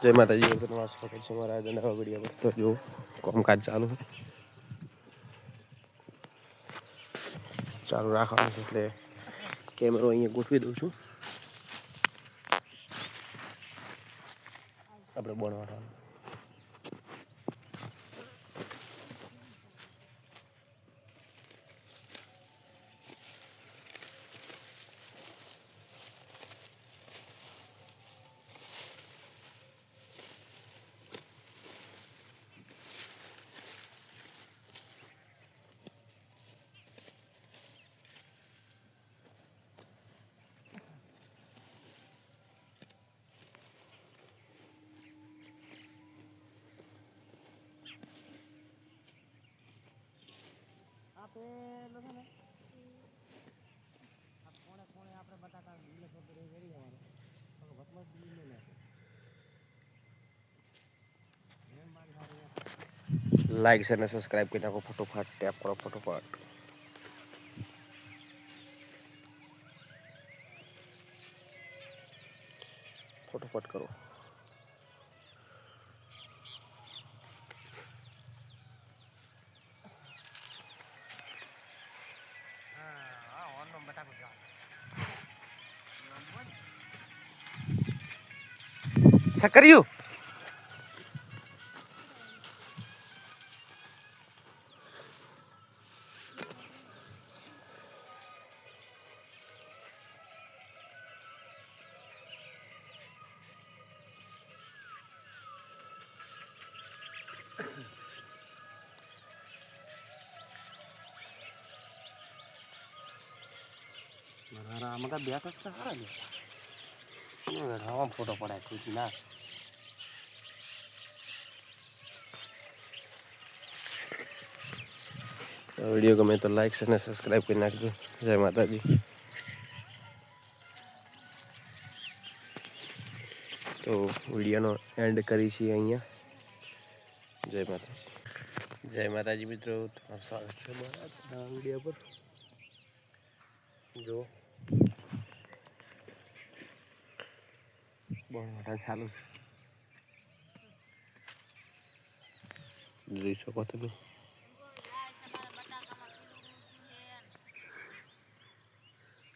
જય માતાજી તમારું સ્વાગત છે મારા નવા વિડીયો પર। તો જો કામકાજ ચાલુ રાખવાનું છે એટલે કેમેરો અહીંયા ગોઠવી દઉં છું આપણે બોલવાનું। લાઈક શેર અને સબસ્ક્રાઈબ કરી નાખો ફટોફટ ટેપ કરો ફટોફટ ફટોફટ કરો। સકરિયું આમાં બે તો સારા ને ફોટો પડાય ખુશ ના વિડીયો ગમે તો લાઈક અને સબસ્ક્રાઈબ કરી નાખજો। જય માતાજી। તો વિડીયોનો એન્ડ કરી છીએ અહીંયા। જય માતાજી। જય માતાજી મિત્રો, તમારું સ્વાગત છે મારા વિડીયો પર। જો બોલવાટા ચાલુ છે, જોઈ શકો તમે।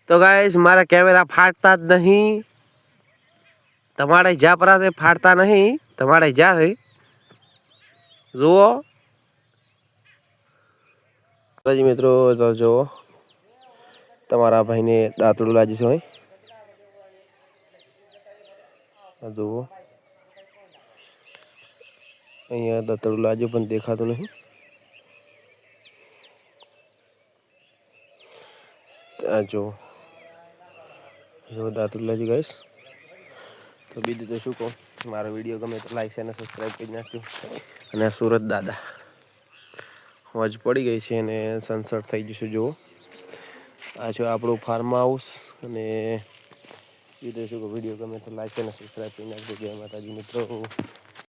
તો ગાઈસ મારા કેમેરા ફાટતા જ નહીં, તમારે જ્યાં પરાતે ફાટતા નહીં, તમારે જ્યાં થઈ જુઓ મિત્રો। તો જુઓ તમારા ભાઈને દાંતડું લાગ્યું છે હોય જુઓ અહીંયા દાંતડું લાગ્યું પણ દેખાતું નહીં। આ જો દાંતડું લાગ્યું ગાઈસ। તો બીજું તો શું કહું, મારો વિડીયો ગમે તો લાઈક અને સબસ્ક્રાઈબ કરી નાખજો। અને આ સુરત દાદા હોજ પડી ગઈ છે અને સનસેટ થઈ જશે। જુઓ આ છે આપણું ફાર્મ હાઉસ। અને બીજું શું કહું, વિડીયો ગમે તો લાઈક અને સબસ્ક્રાઈબ કરી નાખજો। જય માતાજી મિત્રો।